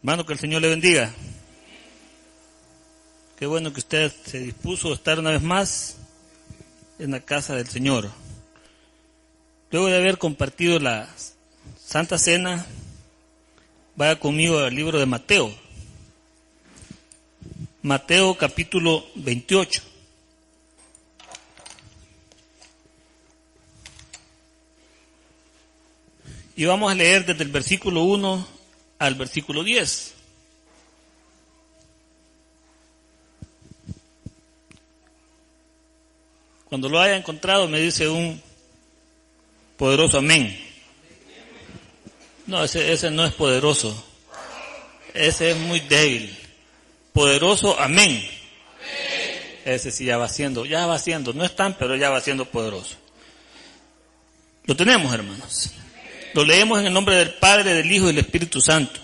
Hermano, que el Señor le bendiga. Qué bueno que usted se dispuso a estar una vez más en la casa del Señor. Luego de haber compartido la Santa Cena, vaya conmigo al libro de Mateo. Mateo capítulo 28. Y vamos a leer desde el versículo 1 al versículo 10. Cuando lo haya encontrado me dice un poderoso amén. No, ese no es poderoso. Ese es muy débil. Poderoso amén. Ese sí ya va siendo. No es tan, pero ya va siendo poderoso. Lo tenemos, hermanos. Lo leemos en el nombre del Padre, del Hijo y del Espíritu Santo.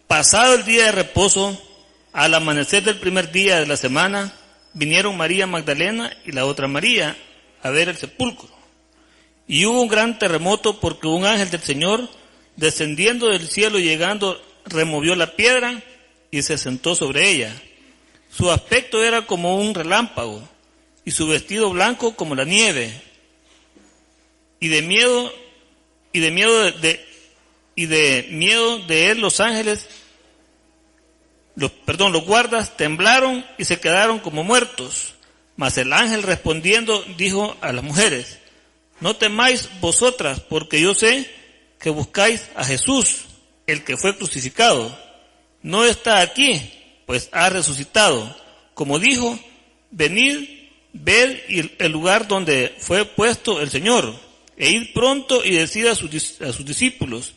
Pasado el día de reposo, al amanecer del primer día de la semana, vinieron María Magdalena y la otra María a ver el sepulcro. Y hubo un gran terremoto porque un ángel del Señor, descendiendo del cielo y llegando, removió la piedra y se sentó sobre ella. Su aspecto era como un relámpago y su vestido blanco como la nieve. Y de miedo de él los ángeles, los guardas temblaron y se quedaron como muertos. Mas el ángel respondiendo dijo a las mujeres: no temáis vosotras, porque yo sé que buscáis a Jesús, el que fue crucificado. No está aquí, pues ha resucitado. Como dijo, venid, ved el lugar donde fue puesto el Señor, e id pronto y decid a sus discípulos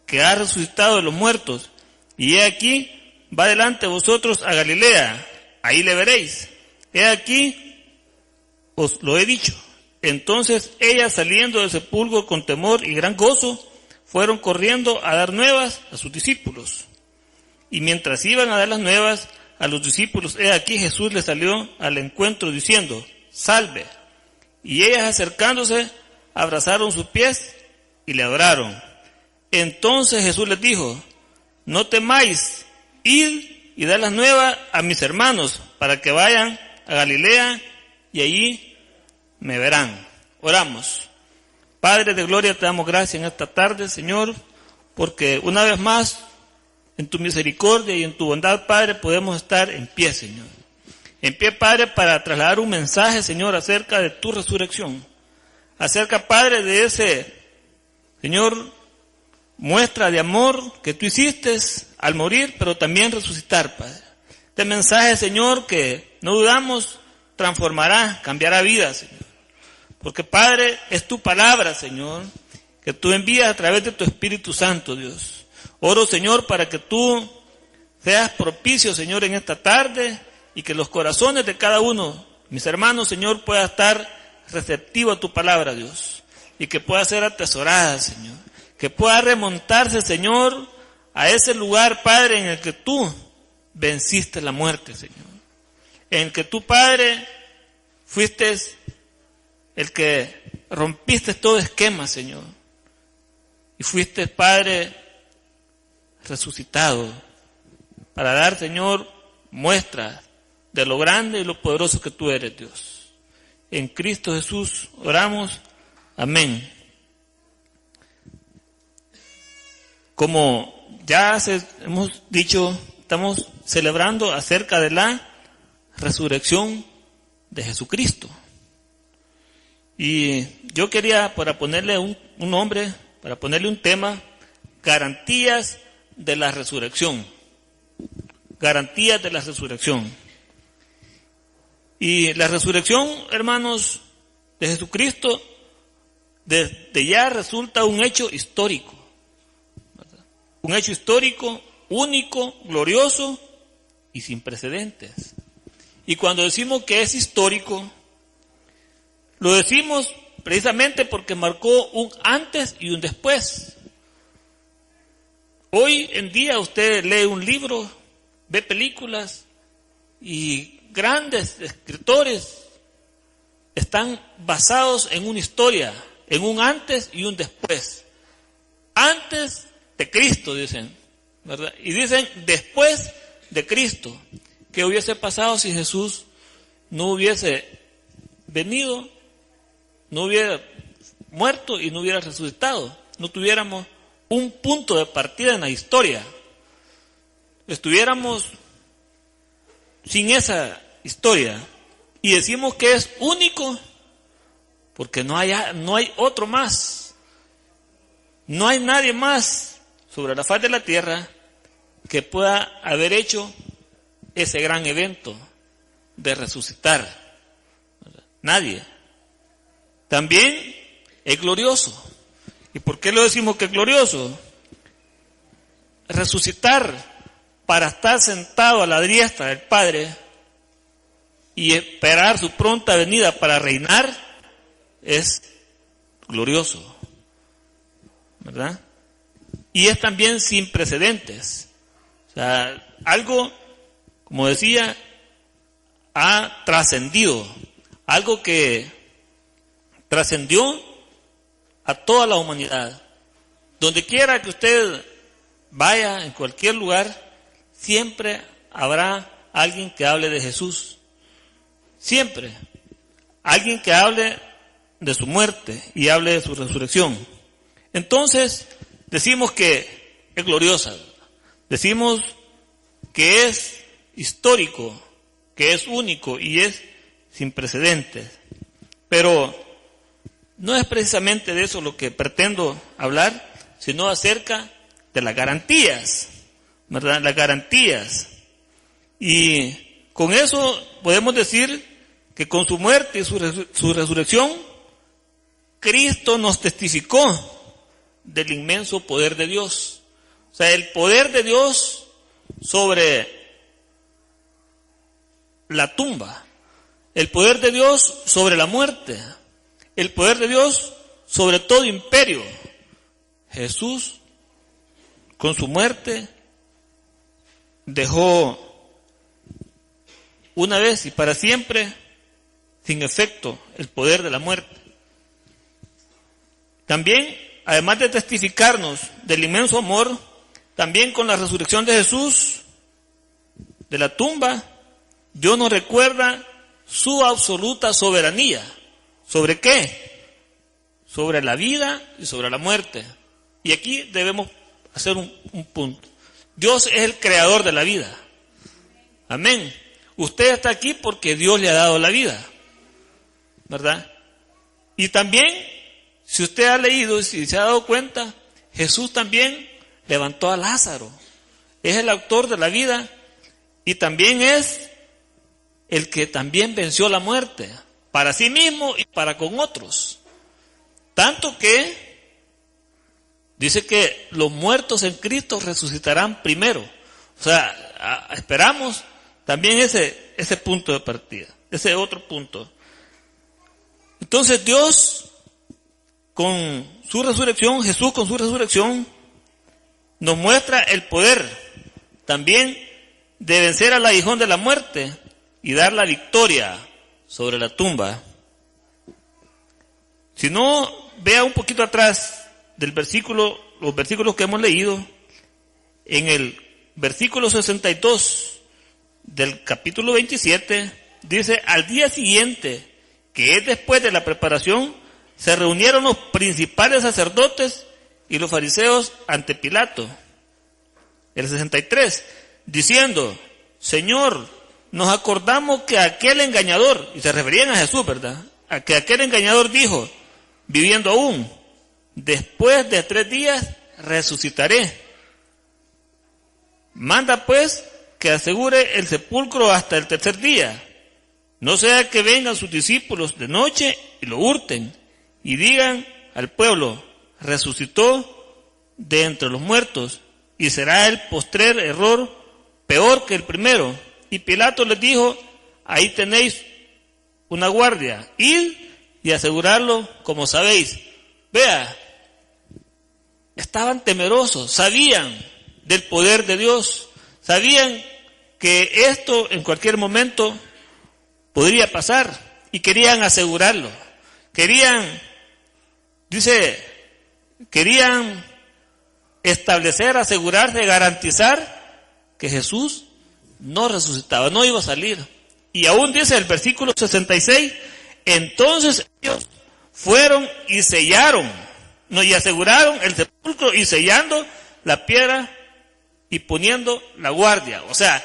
que ha resucitado de los muertos, y he aquí, va delante de vosotros a Galilea, ahí le veréis. He aquí, os lo he dicho. Entonces ellas, saliendo del sepulcro con temor y gran gozo, fueron corriendo a dar nuevas a sus discípulos. Y mientras iban a dar las nuevas a los discípulos, he aquí Jesús les salió al encuentro diciendo: salve. Y ellas, acercándose, abrazaron sus pies y le adoraron. Entonces Jesús les dijo: no temáis, id y dad las nuevas a mis hermanos, para que vayan a Galilea y allí me verán. Oramos. Padre de gloria, te damos gracias en esta tarde, Señor, porque una vez más, en tu misericordia y en tu bondad, Padre, podemos estar en pie, Señor. En pie, Padre, para trasladar un mensaje, Señor, acerca de tu resurrección. Acerca, Padre, de ese, Señor, muestra de amor que tú hiciste al morir, pero también resucitar, Padre. Este mensaje, Señor, que no dudamos, transformará, cambiará vidas, Señor. Porque, Padre, es tu palabra, Señor, que tú envías a través de tu Espíritu Santo, Dios. Oro, Señor, para que tú seas propicio, Señor, en esta tarde, y que los corazones de cada uno, mis hermanos, Señor, pueda estar receptivo a tu palabra, Dios, y que pueda ser atesorada, Señor, que pueda remontarse, Señor, a ese lugar, Padre, en el que tú venciste la muerte, Señor, en el que tú, Padre, fuiste el que rompiste todo esquema, Señor, y fuiste, Padre, resucitado para dar, Señor, muestras de lo grande y lo poderoso que tú eres, Dios. En Cristo Jesús oramos. Amén. Como ya hemos dicho, estamos celebrando acerca de la resurrección de Jesucristo. Y yo quería, para ponerle un nombre, para ponerle un tema, garantías de la resurrección. Garantías de la resurrección. Y la resurrección, hermanos, de Jesucristo, desde ya resulta un hecho histórico, ¿verdad? Un hecho histórico, único, glorioso y sin precedentes. Y cuando decimos que es histórico, lo decimos precisamente porque marcó un antes y un después. Hoy en día usted lee un libro, ve películas y grandes escritores están basados en una historia, en un antes y un después. Antes de Cristo, dicen, ¿verdad? Y dicen después de Cristo. ¿Qué hubiese pasado si Jesús no hubiese venido, no hubiera muerto y no hubiera resucitado? No tuviéramos un punto de partida en la historia. Estuviéramos sin esa historia. Y decimos que es único porque no hay otro más. No hay nadie más sobre la faz de la tierra que pueda haber hecho ese gran evento de resucitar. Nadie. También es glorioso. ¿Y por qué lo decimos que es glorioso? Resucitar para estar sentado a la diestra del Padre y esperar su pronta venida para reinar es glorioso, ¿verdad? Y es también sin precedentes. O sea, algo, como decía, ha trascendido, algo que trascendió a toda la humanidad. Donde quiera que usted vaya, en cualquier lugar, siempre habrá alguien que hable de Jesús. Siempre. Alguien que hable de su muerte y hable de su resurrección. Entonces, decimos que es gloriosa. Decimos que es histórico, que es único y es sin precedentes. Pero no es precisamente de eso lo que pretendo hablar, sino acerca de las garantías, ¿verdad? Las garantías. Y con eso podemos decir que con su muerte y su resurrección, Cristo nos testificó del inmenso poder de Dios. O sea, el poder de Dios sobre la tumba, el poder de Dios sobre la muerte, el poder de Dios sobre todo imperio. Jesús, con su muerte, dejó una vez y para siempre sin efecto el poder de la muerte. También, además de testificarnos del inmenso amor, también con la resurrección de Jesús de la tumba, Dios nos recuerda su absoluta soberanía. ¿Sobre qué? Sobre la vida y sobre la muerte. Y aquí debemos hacer un punto. Dios es el creador de la vida. Amén. Usted está aquí porque Dios le ha dado la vida, ¿verdad? Y también, si usted ha leído y si se ha dado cuenta, Jesús también levantó a Lázaro. Es el autor de la vida y también es el que también venció la muerte para sí mismo y para con otros. Tanto que dice que los muertos en Cristo resucitarán primero. O sea, esperamos también ese punto de partida, ese otro punto. Entonces Dios, con su resurrección, Jesús con su resurrección, nos muestra el poder también de vencer al aguijón de la muerte y dar la victoria sobre la tumba. Si no, vea un poquito atrás del versículo, los versículos que hemos leído, en el versículo 62 del capítulo 27, dice: al día siguiente, que es después de la preparación, se reunieron los principales sacerdotes y los fariseos ante Pilato. El 63, diciendo: Señor, nos acordamos que aquel engañador, y se referían a Jesús, ¿verdad? A que aquel engañador dijo, viviendo aún, después de 3 días resucitaré. Manda pues que asegure el sepulcro hasta el 3er día, no sea que vengan sus discípulos de noche y lo hurten, y digan al pueblo, resucitó de entre los muertos, y será el postrer error peor que el primero. Y Pilato les dijo, ahí tenéis una guardia, id y asegurarlo como sabéis. Vea, estaban temerosos, sabían del poder de Dios, sabían que esto en cualquier momento podría pasar y querían asegurarlo. Querían establecer, asegurarse, garantizar que Jesús no resucitaba, no iba a salir. Y aún dice el versículo 66, entonces ellos fueron y sellaron, y aseguraron el sepulcro y sellando la piedra y poniendo la guardia. O sea,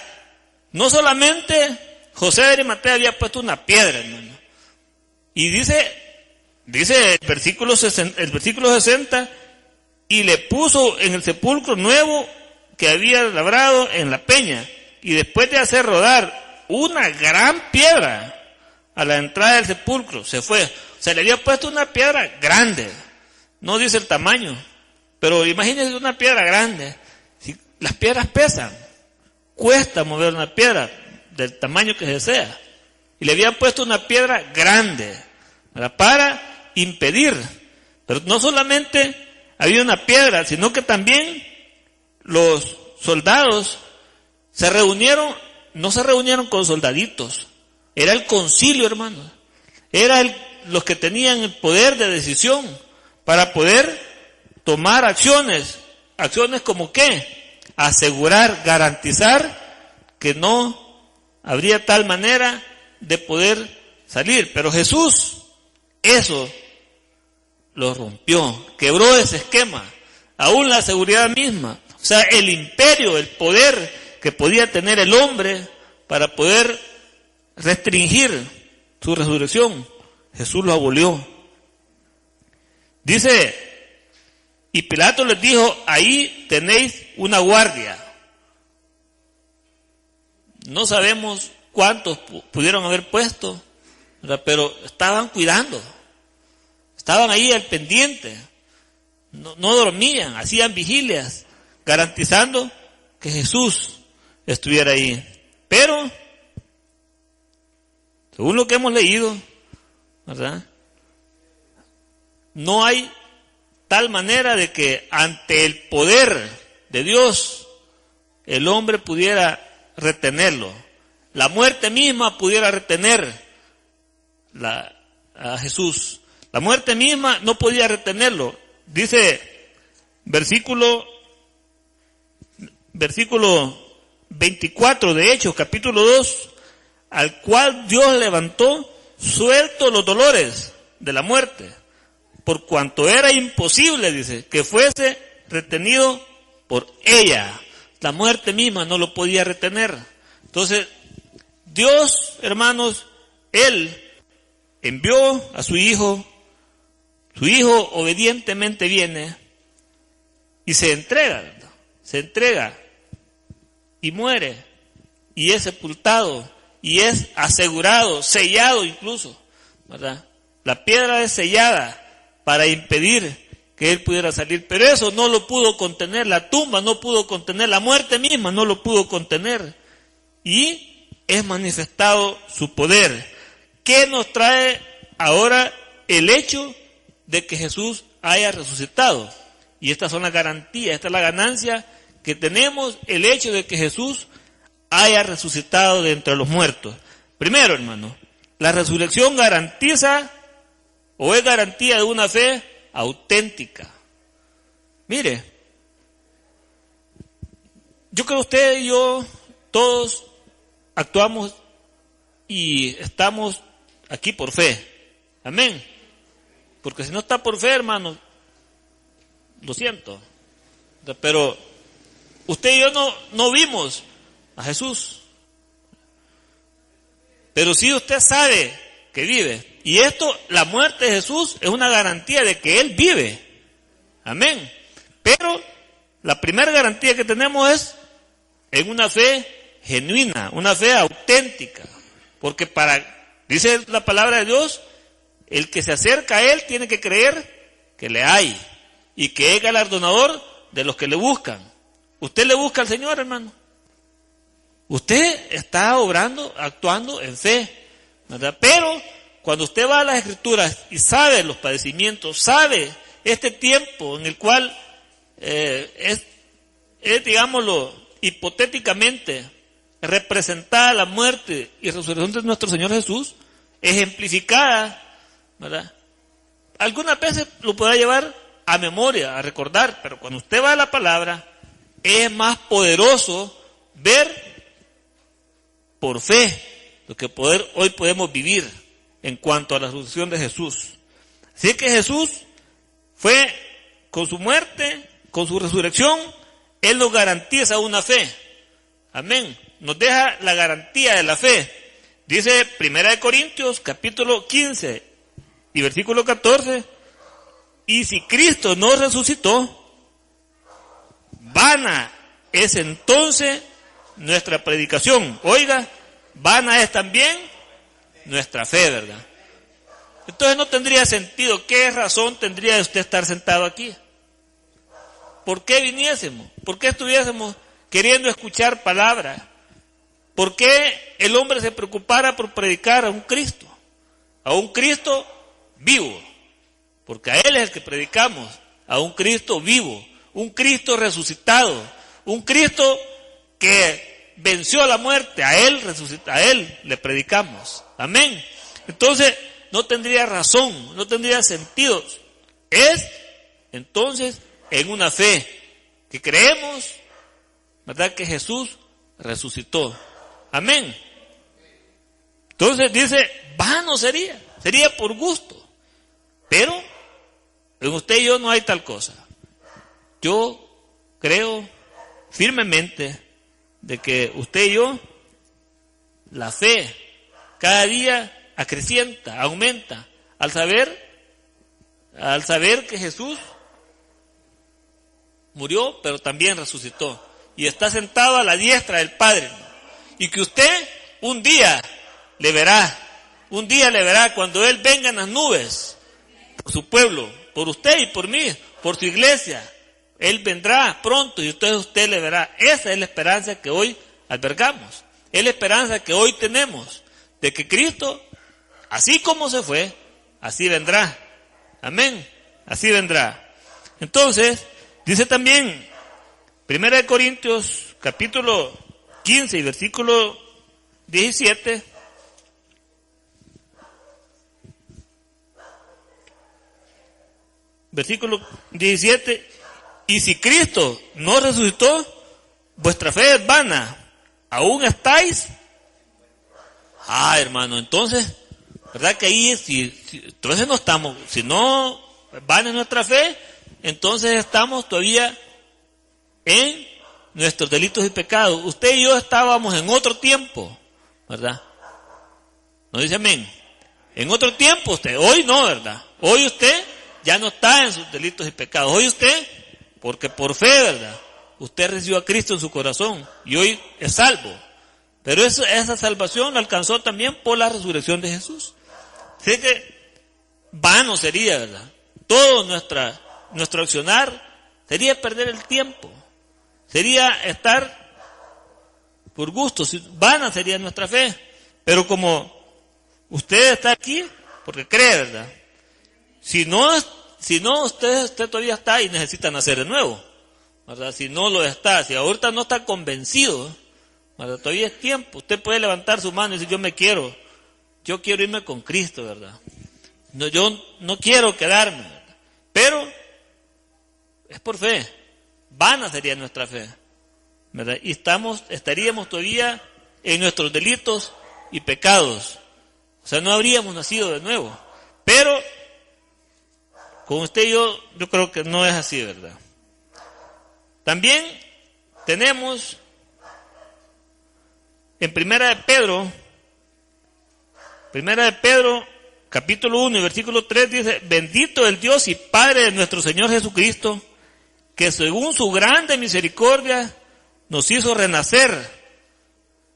no solamente José de Arimatea había puesto una piedra, hermano. Y dice el versículo 60, y le puso en el sepulcro nuevo que había labrado en la peña. Y después de hacer rodar una gran piedra a la entrada del sepulcro, se fue. O sea, le había puesto una piedra grande. No dice el tamaño, pero imagínense una piedra grande. Si las piedras pesan, cuesta mover una piedra del tamaño que sea. Y le habían puesto una piedra grande, ¿verdad?, para impedir. Pero no solamente había una piedra, sino que también los soldados se reunieron, no se reunieron con soldaditos. Era el concilio, hermanos. Era los que tenían el poder de decisión para poder tomar acciones. Acciones como ¿qué? Asegurar, garantizar que no habría tal manera de poder salir. Pero Jesús eso lo rompió, quebró ese esquema, aún la seguridad misma. O sea, el imperio, el poder que podía tener el hombre para poder restringir su resurrección, Jesús lo abolió. Dice, y Pilato les dijo, ahí tenéis una guardia. No sabemos cuántos pudieron haber puesto, ¿verdad?, pero estaban cuidando, estaban ahí al pendiente, no dormían, hacían vigilias, garantizando que Jesús estuviera ahí. Pero, según lo que hemos leído, ¿verdad?, no hay tal manera de que ante el poder de Dios el hombre pudiera retenerlo. La muerte misma pudiera retener a Jesús. La muerte misma no podía retenerlo. Dice versículo 24 de Hechos, capítulo 2, al cual Dios levantó suelto los dolores de la muerte, por cuanto era imposible, dice, que fuese retenido por ella. La muerte misma no lo podía retener. Entonces, Dios, hermanos, Él envió a su Hijo obedientemente viene y se entrega y muere, y es sepultado, y es asegurado, sellado incluso, ¿verdad? La piedra es sellada para impedir que Él pudiera salir, pero eso no lo pudo contener, la tumba no pudo contener, la muerte misma no lo pudo contener, y es manifestado su poder. ¿Qué nos trae ahora el hecho de que Jesús haya resucitado? Y estas son las garantías, esta es la ganancia que tenemos, el hecho de que Jesús haya resucitado de entre los muertos. Primero, hermano, la resurrección garantiza o es garantía de una fe auténtica. Mire, yo creo que usted y yo, todos actuamos y estamos aquí por fe. Amén. Porque si no está por fe, hermano, lo siento. Pero usted y yo no vimos a Jesús. Pero sí usted sabe que vive. Y esto, la muerte de Jesús, es una garantía de que Él vive. Amén. Pero la primera garantía que tenemos es en una fe genuina, una fe auténtica. Porque dice la palabra de Dios, el que se acerca a Él tiene que creer que le hay y que es galardonador de los que le buscan. ¿Usted le busca al Señor, hermano? Usted está obrando, actuando en fe, ¿verdad? Pero cuando usted va a las Escrituras y sabe los padecimientos, sabe este tiempo en el cual es, digámoslo, hipotéticamente representada la muerte y resurrección de nuestro Señor Jesús, ejemplificada, ¿verdad? Algunas veces lo podrá llevar a memoria, a recordar, pero cuando usted va a la palabra, es más poderoso ver por fe lo que hoy podemos vivir en cuanto a la resurrección de Jesús. Así que Jesús fue con su muerte, con su resurrección, Él nos garantiza una fe. Amén. Nos deja la garantía de la fe. Dice 1 Corintios capítulo 15 y versículo 14, y si Cristo no resucitó, vana es entonces nuestra predicación. Oiga, vana es también nuestra fe, ¿verdad? Entonces no tendría sentido. ¿Qué razón tendría de usted estar sentado aquí? ¿Por qué viniésemos? ¿Por qué estuviésemos queriendo escuchar palabras? ¿Por qué el hombre se preocupara por predicar a un Cristo vivo? Porque a Él es el que predicamos, a un Cristo vivo, un Cristo resucitado, un Cristo que venció a la muerte, a Él le predicamos. Amén. Entonces, no tendría razón, no tendría sentido. Es, entonces, en una fe que creemos, ¿verdad?, que Jesús resucitó. Amén. Entonces dice, vano sería por gusto. Pero en usted y yo no hay tal cosa. Yo creo firmemente de que usted y yo, la fe cada día acrecienta, aumenta, al saber que Jesús murió, pero también resucitó y está sentado a la diestra del Padre, y que usted un día le verá cuando Él venga en las nubes por su pueblo, por usted y por mí, por su iglesia. Él vendrá pronto y usted le verá. Esa es la esperanza que hoy albergamos, es la esperanza que hoy tenemos, de que Cristo, así como se fue, así vendrá. Amén, así vendrá. Entonces, dice también 1 Corintios capítulo 15 y versículo 17, versículo 17, y si Cristo no resucitó, vuestra fe es vana, aún estáis. Hermano, entonces, ¿verdad que ahí entonces no estamos, si no vana nuestra fe, entonces estamos todavía en nuestros delitos y pecados? Usted y yo estábamos en otro tiempo, ¿verdad? ¿No dice amén? En otro tiempo usted, hoy no, ¿verdad? Hoy usted ya no está en sus delitos y pecados. Hoy usted, porque por fe, ¿verdad?, usted recibió a Cristo en su corazón y hoy es salvo. Pero esa salvación la alcanzó también por la resurrección de Jesús. Así que vano sería, ¿verdad?, todo nuestro accionar sería perder el tiempo, sería estar por gusto, vana sería nuestra fe. Pero como usted está aquí porque cree, ¿verdad? Si no usted todavía está y necesita nacer de nuevo, ¿verdad? Si no lo está, si ahorita no está convencido, ¿verdad?, todavía es tiempo. Usted puede levantar su mano y decir, yo quiero irme con Cristo, ¿verdad? No, yo no quiero quedarme, ¿verdad? Pero es por fe. Vana sería nuestra fe, ¿verdad? Y estaríamos todavía en nuestros delitos y pecados. O sea, no habríamos nacido de nuevo. Pero con usted y yo creo que no es así, ¿verdad? También tenemos en Primera de Pedro, capítulo 1 y versículo 3 dice, bendito el Dios y Padre de nuestro Señor Jesucristo, que según su grande misericordia nos hizo renacer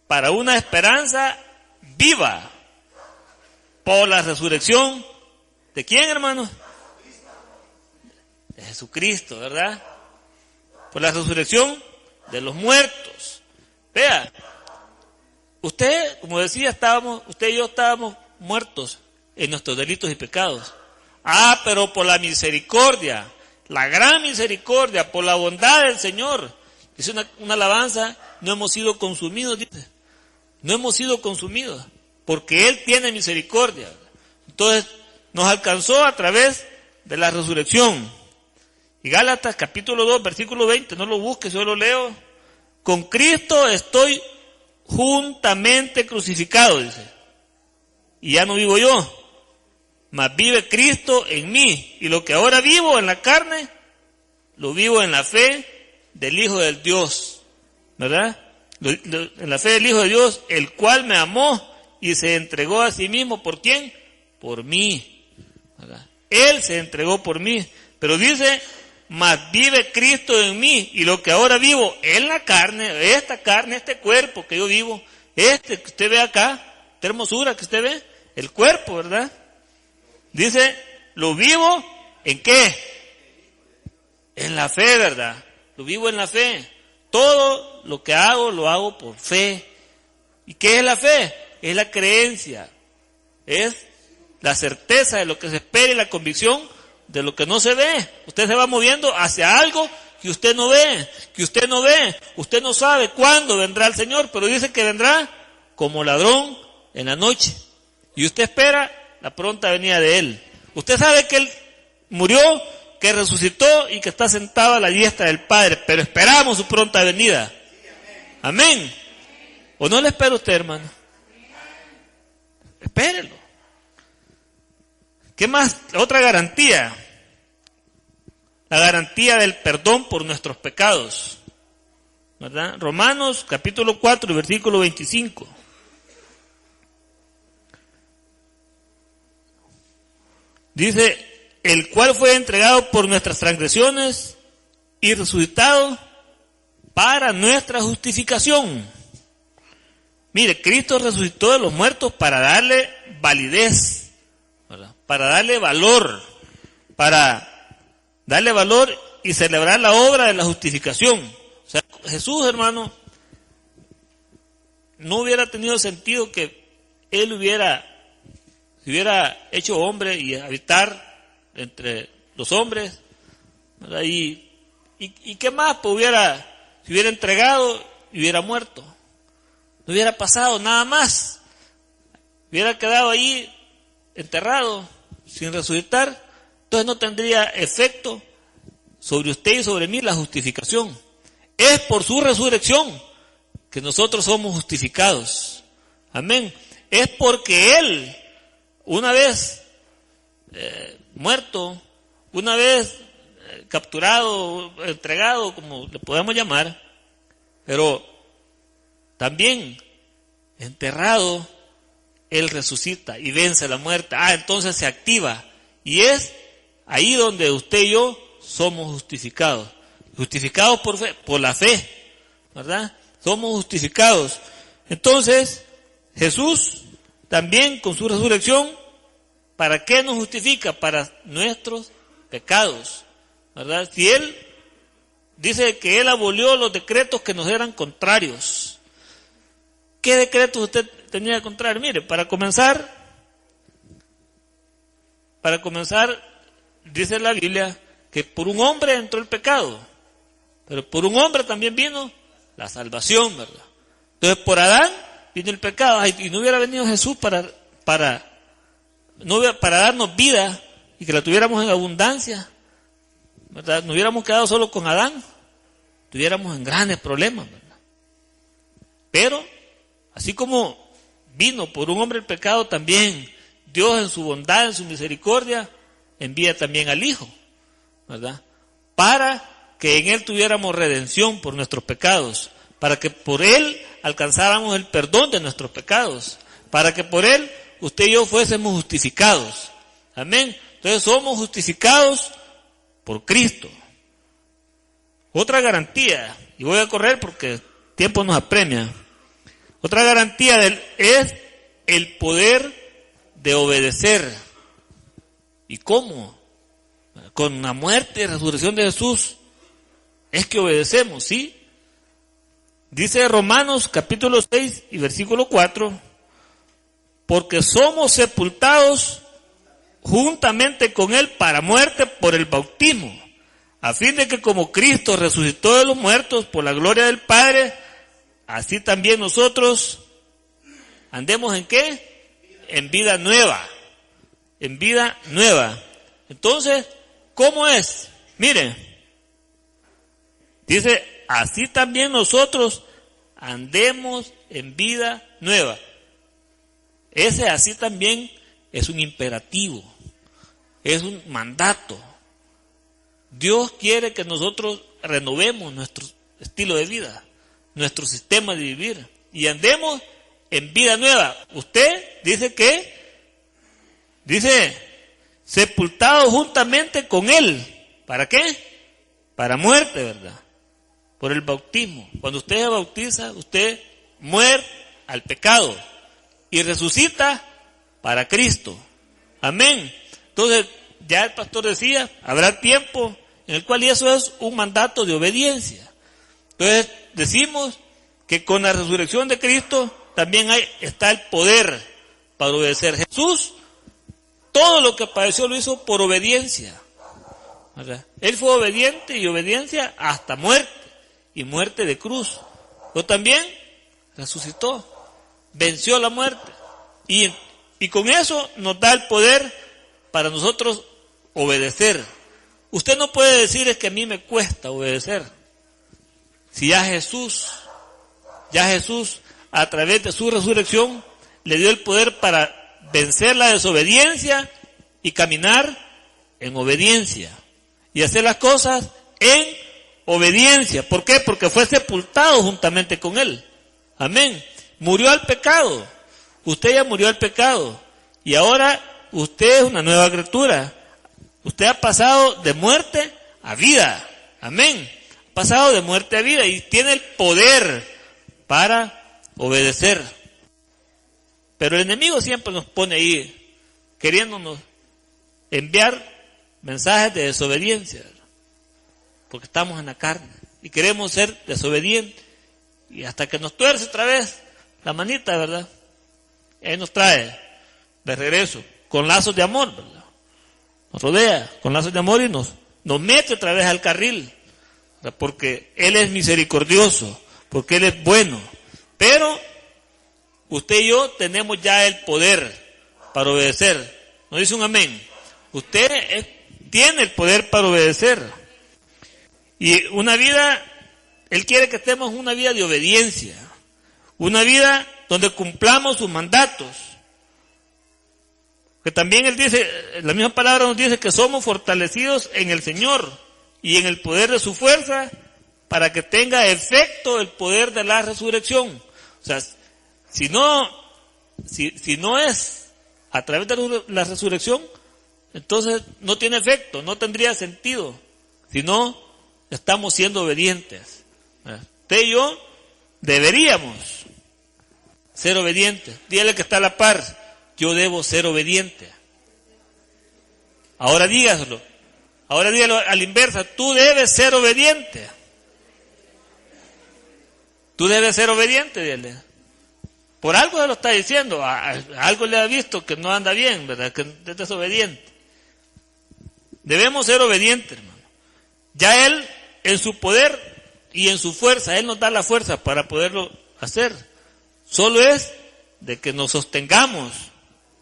para una esperanza viva por la resurrección. ¿De quién, hermano? De Jesucristo, ¿verdad? Por la resurrección de los muertos. Vea, usted, como decía, usted y yo estábamos muertos en nuestros delitos y pecados. Pero por la misericordia, la gran misericordia, por la bondad del Señor, dice una alabanza, no hemos sido consumidos, dice. No hemos sido consumidos, porque Él tiene misericordia. Entonces, nos alcanzó a través de la resurrección. Y Gálatas capítulo 2, versículo 20, no lo busques, yo lo leo. Con Cristo estoy juntamente crucificado, dice. Y ya no vivo yo, mas vive Cristo en mí. Y lo que ahora vivo en la carne, lo vivo en la fe del Hijo del Dios, ¿verdad? En la fe del Hijo de Dios, el cual me amó y se entregó a sí mismo. ¿Por quién? Por mí, ¿verdad? Él se entregó por mí. Pero dice, mas vive Cristo en mí, y lo que ahora vivo en la carne, este cuerpo que yo vivo, que usted ve acá, esta hermosura que usted ve, el cuerpo, ¿verdad? Dice, lo vivo ¿en qué? En la fe, ¿verdad? Lo vivo en la fe. Todo lo que hago, lo hago por fe. ¿Y qué es la fe? Es la creencia, es la certeza de lo que se espera y la convicción de lo que no se ve. Usted se va moviendo hacia algo que usted no ve, Usted no sabe cuándo vendrá el Señor, pero dice que vendrá como ladrón en la noche. Y usted espera la pronta venida de Él. Usted sabe que Él murió, que resucitó y que está sentado a la diestra del Padre, pero esperamos su pronta venida. Amén. ¿O no le espera usted, hermano? Espérelo. ¿Qué más? Otra garantía. La garantía del perdón por nuestros pecados, ¿verdad? Romanos capítulo 4, versículo 25. Dice, el cual fue entregado por nuestras transgresiones y resucitado para nuestra justificación. Mire, Cristo resucitó de los muertos para darle validez, ¿verdad? Para darle valor, y celebrar la obra de la justificación. O sea, Jesús, hermano, no hubiera tenido sentido que Él se hubiera hecho hombre y habitar entre los hombres, ¿verdad? Y qué más, pues se hubiera entregado y hubiera muerto. No hubiera pasado nada más. Hubiera quedado ahí enterrado, sin resucitar. Entonces no tendría efecto sobre usted y sobre mí la justificación. Es por su resurrección que nosotros somos justificados. Amén. Es porque Él, una vez muerto, una vez capturado, entregado, como le podemos llamar, pero también enterrado, Él resucita y vence la muerte. Entonces se activa. Y es ahí donde usted y yo somos justificados. Justificados por fe, por la fe, ¿verdad? Somos justificados. Entonces, Jesús también con su resurrección, ¿para qué nos justifica? Para nuestros pecados, ¿verdad? Si Él dice que Él abolió los decretos que nos eran contrarios. ¿Qué decretos usted tenía contrario? Mire, para comenzar, dice la Biblia que por un hombre entró el pecado, pero por un hombre también vino la salvación, ¿verdad? Entonces por Adán vino el pecado, y no hubiera venido Jesús para darnos vida y que la tuviéramos en abundancia, ¿verdad? No hubiéramos quedado solo con Adán, estuviéramos en grandes problemas, ¿verdad? Pero así como vino por un hombre el pecado, también Dios en su bondad, en su misericordia, envía también al Hijo, ¿verdad? Para que en Él tuviéramos redención por nuestros pecados, para que por Él alcanzáramos el perdón de nuestros pecados, para que por Él usted y yo fuésemos justificados. Amén. Entonces somos justificados por Cristo. Otra garantía, y voy a correr porque el tiempo nos apremia. Otra garantía es el poder de obedecer. ¿Y cómo? Con la muerte y resurrección de Jesús es que obedecemos, ¿sí? Dice Romanos capítulo 6 y versículo 4, porque somos sepultados juntamente con Él para muerte por el bautismo, a fin de que como Cristo resucitó de los muertos por la gloria del Padre, así también nosotros andemos ¿en qué? En vida nueva. En vida nueva. Entonces, ¿cómo es? Miren, Dice, así también nosotros andemos en vida nueva. Ese así también es un imperativo, es un mandato. Dios quiere que nosotros renovemos nuestro estilo de vida, nuestro sistema de vivir, y andemos en vida nueva. Usted dice, sepultado juntamente con Él. ¿Para qué? Para muerte, ¿verdad? Por el bautismo. Cuando usted se bautiza, usted muere al pecado y resucita para Cristo. Amén. Entonces, ya el pastor decía, habrá tiempo en el cual, y eso es un mandato de obediencia. Entonces, decimos que con la resurrección de Cristo también está el poder para obedecer. Jesús, todo lo que padeció lo hizo por obediencia, ¿verdad? Él fue obediente, y obediencia hasta muerte, y muerte de cruz. Pero también resucitó, venció la muerte, y con eso nos da el poder para nosotros obedecer. Usted no puede decir, es que a mí me cuesta obedecer. Si ya Jesús, a través de su resurrección, le dio el poder para vencer la desobediencia y caminar en obediencia. Y hacer las cosas en obediencia. ¿Por qué? Porque fue sepultado juntamente con Él. Amén. Murió al pecado. Usted ya murió al pecado. Y ahora usted es una nueva criatura. Usted ha pasado de muerte a vida. Amén. Ha pasado de muerte a vida y tiene el poder para obedecer. Pero el enemigo siempre nos pone ahí, queriéndonos enviar mensajes de desobediencia, porque estamos en la carne y queremos ser desobedientes, y hasta que nos tuerce otra vez la manita, ¿verdad? Y ahí nos trae de regreso con lazos de amor, ¿verdad? Nos rodea con lazos de amor y nos mete otra vez al carril, ¿verdad? Porque Él es misericordioso, porque Él es bueno. Pero usted y yo tenemos ya el poder para obedecer. ¿No dice un amén? Usted tiene el poder para obedecer. Y una vida, Él quiere que estemos en una vida de obediencia. Una vida donde cumplamos sus mandatos. Que también Él dice, la misma palabra nos dice que somos fortalecidos en el Señor y en el poder de su fuerza, para que tenga efecto el poder de la resurrección. O sea, si no es a través de la resurrección, entonces no tiene efecto, no tendría sentido, si no estamos siendo obedientes. Usted y yo deberíamos ser obedientes. Dígale que está a la par, yo debo ser obediente. Ahora dígaselo, ahora dígalo a la inversa, tú debes ser obediente. Tú debes ser obediente, dígale. Por algo se lo está diciendo, algo le ha visto que no anda bien, ¿verdad? Que es desobediente. Debemos ser obedientes, hermano. Ya Él, en su poder y en su fuerza, Él nos da la fuerza para poderlo hacer. Solo es de que nos sostengamos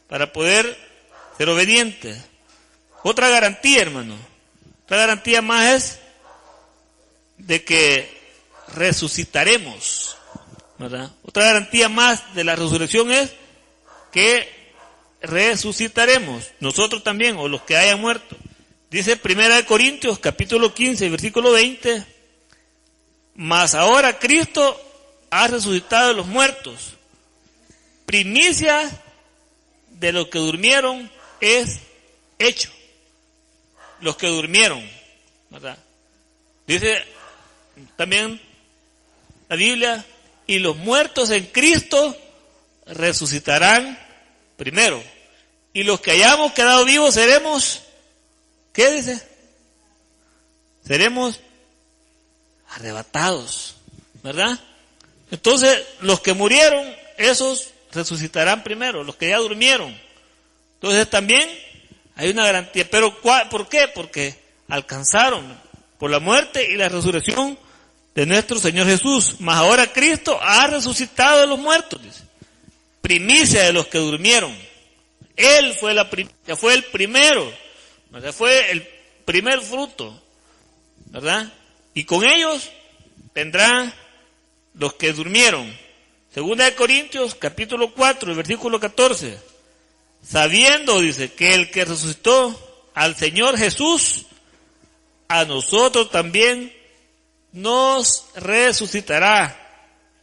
para poder ser obedientes. Otra garantía, hermano. Otra garantía más es de que resucitaremos, ¿verdad? Otra garantía más de la resurrección es que resucitaremos, nosotros también, o los que hayan muerto. Dice 1 Corintios capítulo 15, versículo 20, mas ahora Cristo ha resucitado de los muertos, primicia de los que durmieron es hecho. Los que durmieron, ¿verdad? Dice también la Biblia, y los muertos en Cristo resucitarán primero. Y los que hayamos quedado vivos seremos, ¿qué dice? Seremos arrebatados, ¿verdad? Entonces, los que murieron, esos resucitarán primero, los que ya durmieron. Entonces también hay una garantía. Pero ¿por qué? Porque alcanzaron por la muerte y la resurrección de nuestro Señor Jesús. Mas ahora Cristo ha resucitado de los muertos, dice. Primicia de los que durmieron. Él fue fue el primero, ¿verdad? Fue el primer fruto, ¿verdad? Y con ellos vendrán los que durmieron. Segunda de Corintios, capítulo 4, versículo 14. Sabiendo, dice, que el que resucitó al Señor Jesús, a nosotros también nos resucitará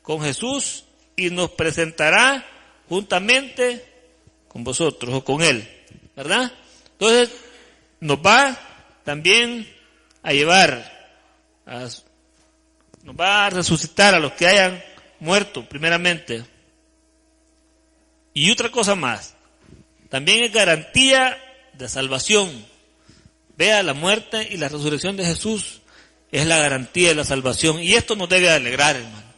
con Jesús y nos presentará juntamente con vosotros o con Él, ¿verdad? Entonces, nos va también a llevar, nos va a resucitar a los que hayan muerto primeramente. Y otra cosa más, también es garantía de salvación. Vea, la muerte y la resurrección de Jesús es la garantía de la salvación. Y esto nos debe de alegrar, hermano,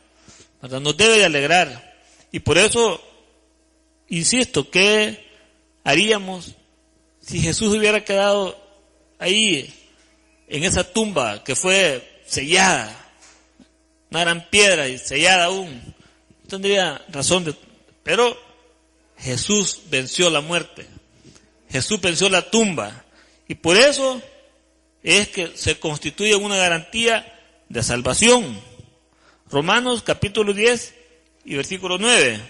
¿verdad? Nos debe de alegrar. Y por eso, insisto, ¿qué haríamos si Jesús hubiera quedado ahí, en esa tumba que fue sellada, una gran piedra y sellada aún? No tendría razón de... Pero Jesús venció la muerte. Jesús venció la tumba. Y por eso es que se constituye una garantía de salvación. Romanos capítulo 10 y versículo 9.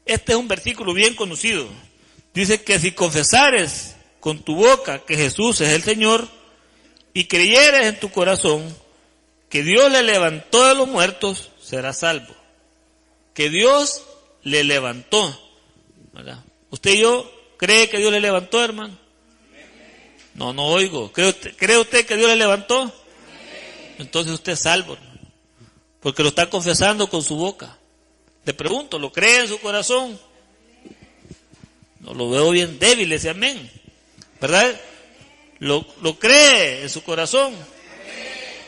Este es un versículo bien conocido. Dice que si confesares con tu boca que Jesús es el Señor y creyeres en tu corazón que Dios le levantó de los muertos, serás salvo. Que Dios le levantó, ¿verdad? ¿Usted y yo cree que Dios le levantó, hermano? No oigo. ¿Cree usted que Dios le levantó? Entonces usted es salvo, hermano, porque lo está confesando con su boca. Le pregunto, ¿lo cree en su corazón? No, lo veo bien débil ese amén, ¿verdad? ¿Lo cree en su corazón?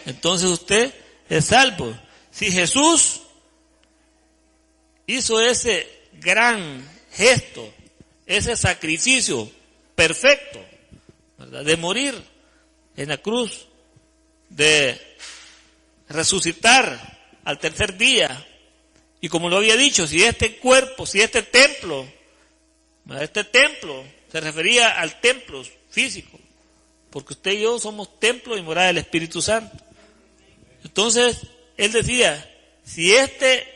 Entonces usted es salvo. Si Jesús hizo ese gran gesto, ese sacrificio perfecto, ¿verdad?, de morir en la cruz, de resucitar al tercer día, y como lo había dicho, si este cuerpo, si este templo se refería al templo físico, porque usted y yo somos templo y morada del Espíritu Santo. Entonces, él decía, si este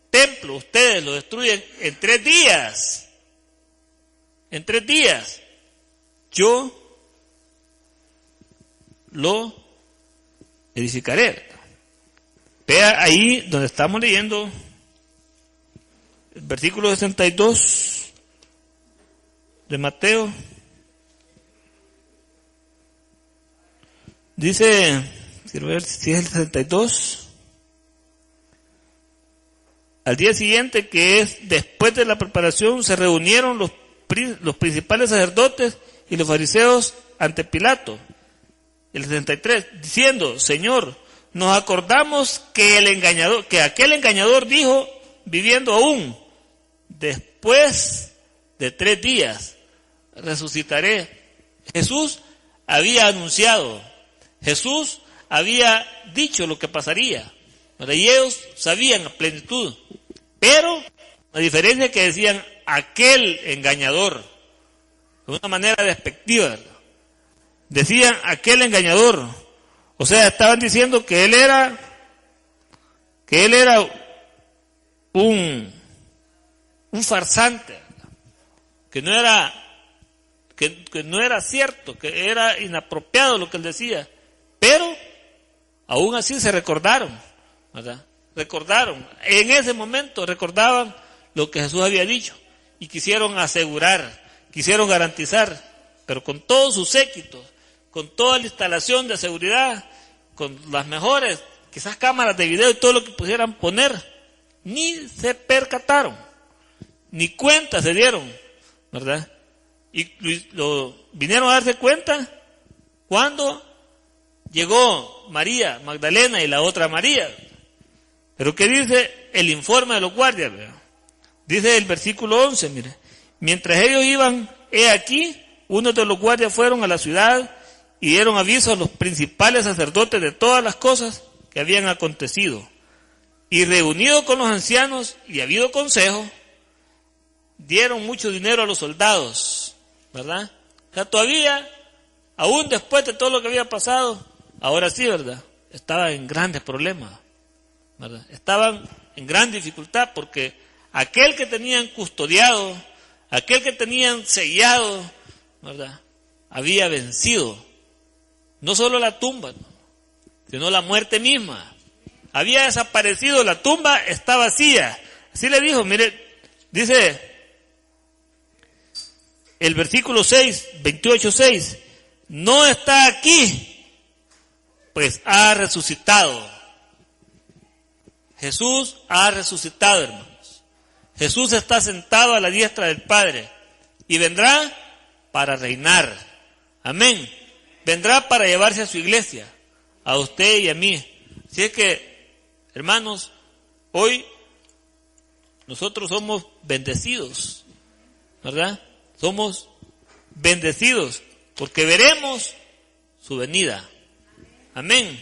templo ustedes lo destruyen en 3 días, yo lo edificaré. Vea ahí donde estamos leyendo el versículo 62 de Mateo. Dice, quiero ver si es el 62. Al día siguiente, que es después de la preparación, se reunieron los principales sacerdotes y los fariseos ante Pilato. El 63, diciendo, Señor, nos acordamos que aquel engañador dijo, viviendo aún, después de 3 días resucitaré. Jesús había anunciado, Jesús había dicho lo que pasaría, ¿verdad? Y ellos sabían a plenitud. Pero la diferencia es que decían aquel engañador, de una manera despectiva, ¿verdad? Decían aquel engañador. O sea, estaban diciendo que él era un farsante, ¿verdad?, que no era cierto, que era inapropiado lo que él decía. Pero aún así se recordaron, ¿verdad? En ese momento recordaban lo que Jesús había dicho y quisieron asegurar, quisieron garantizar, pero con todos sus séquitos, con toda la instalación de seguridad, con las mejores, quizás cámaras de video y todo lo que pudieran poner, ni se percataron, ni cuenta se dieron, ¿verdad? Y vinieron a darse cuenta cuando llegó María Magdalena y la otra María. Pero ¿qué dice el informe de los guardias? Dice el versículo 11, mire, mientras ellos iban, he aquí, unos de los guardias fueron a la ciudad y dieron aviso a los principales sacerdotes de todas las cosas que habían acontecido. Y reunidos con los ancianos y habido consejo, dieron mucho dinero a los soldados, ¿verdad? O sea, todavía, aún después de todo lo que había pasado, ahora sí, ¿verdad? estaban en grandes problemas, ¿verdad? Estaban en gran dificultad porque aquel que tenían custodiado, aquel que tenían sellado, ¿verdad?, había vencido. No solo la tumba, ¿no?, sino la muerte misma. Había desaparecido, la tumba está vacía. Así le dijo, mire, dice el versículo 6, 28:6, no está aquí, pues ha resucitado. Jesús ha resucitado, hermanos. Jesús está sentado a la diestra del Padre y vendrá para reinar. Amén. Vendrá para llevarse a su iglesia, a usted y a mí. Así es que, hermanos, hoy nosotros somos bendecidos, ¿verdad? Somos bendecidos porque veremos su venida. Amén.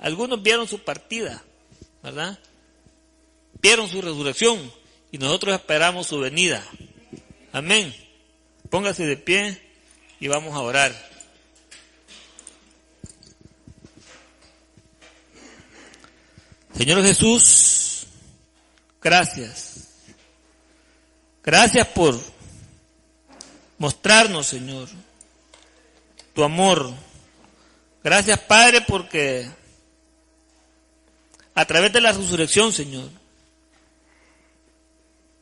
Algunos vieron su partida, ¿verdad? Vieron su resurrección y nosotros esperamos su venida. Amén. Póngase de pie y vamos a orar. Señor Jesús, gracias. Gracias por mostrarnos, Señor, tu amor. Gracias, Padre, porque a través de la resurrección, Señor,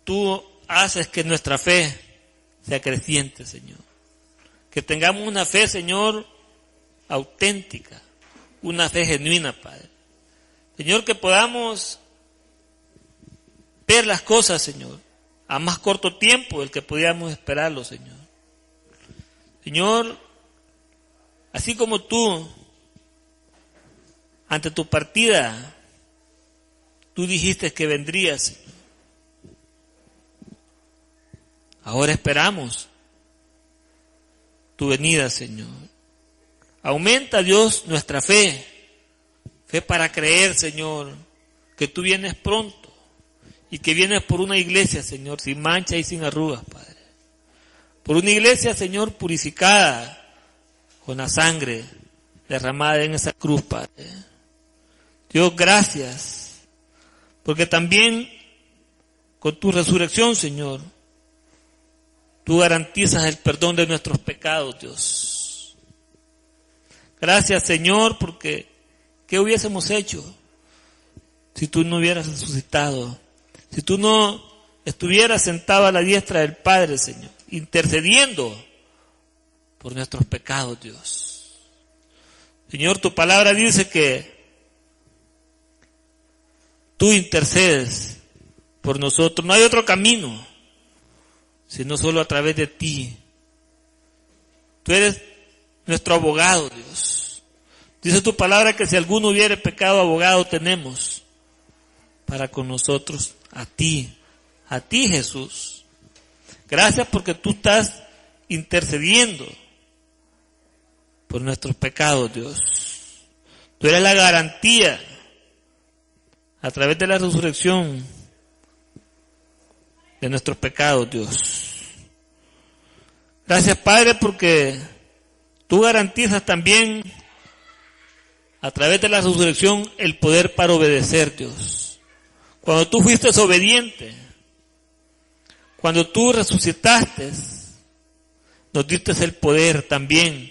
tú haces que nuestra fe sea creciente, Señor. Que tengamos una fe, Señor, auténtica, una fe genuina, Padre. Señor, que podamos ver las cosas, Señor, a más corto tiempo del que podíamos esperarlo, Señor. Señor, así como tú, ante tu partida, tú dijiste que vendrías, Señor. Ahora esperamos tu venida, Señor. Aumenta, Dios, nuestra fe. Fe para creer, Señor, que tú vienes pronto y que vienes por una iglesia, Señor, sin mancha y sin arrugas, Padre. Por una iglesia, Señor, purificada con la sangre derramada en esa cruz, Padre. Dios, gracias, porque también con tu resurrección, Señor, tú garantizas el perdón de nuestros pecados, Dios. Gracias, Señor, porque ¿qué hubiésemos hecho si tú no hubieras resucitado? Si tú no estuvieras sentado a la diestra del Padre, Señor, intercediendo por nuestros pecados, Dios. Señor, tu palabra dice que tú intercedes por nosotros. No hay otro camino, sino solo a través de ti. Tú eres nuestro abogado, Dios. Dice tu palabra que si alguno hubiere pecado, abogado tenemos para con nosotros, a ti Jesús. Gracias porque tú estás intercediendo por nuestros pecados, Dios. Tú eres la garantía a través de la resurrección de nuestros pecados, Dios. Gracias, Padre, porque tú garantizas también a través de la resurrección el poder para obedecer, Dios. Cuando tú fuiste obediente, cuando tú resucitaste, nos diste el poder también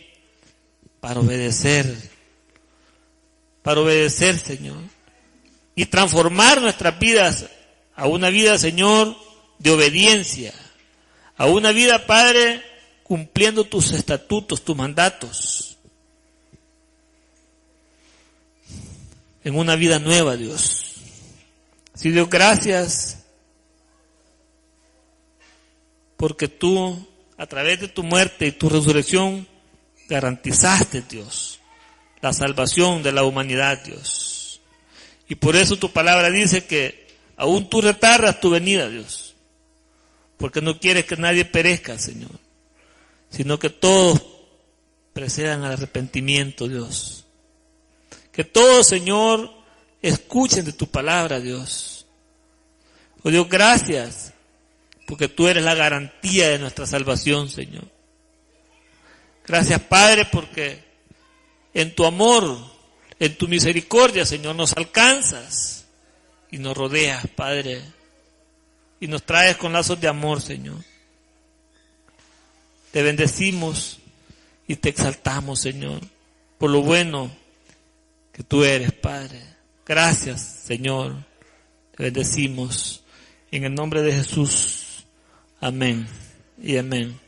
para obedecer, Señor, y transformar nuestras vidas a una vida, Señor, de obediencia, a una vida, Padre, cumpliendo tus estatutos, tus mandatos, en una vida nueva, Dios. Sí, Dios, gracias, porque tú, a través de tu muerte y tu resurrección, garantizaste, Dios, la salvación de la humanidad, Dios. Y por eso tu palabra dice que aún tú retardas tu venida, Dios, porque no quieres que nadie perezca, Señor, sino que todos procedan al arrepentimiento, Dios. Que todos, Señor, escuchen de tu palabra, Dios. Oh Dios, gracias, porque tú eres la garantía de nuestra salvación, Señor. Gracias, Padre, porque en tu amor En tu misericordia, Señor, nos alcanzas y nos rodeas, Padre, y nos traes con lazos de amor, Señor. Te bendecimos y te exaltamos, Señor, por lo bueno que tú eres, Padre. Gracias, Señor. Te bendecimos en el nombre de Jesús. Amén y amén.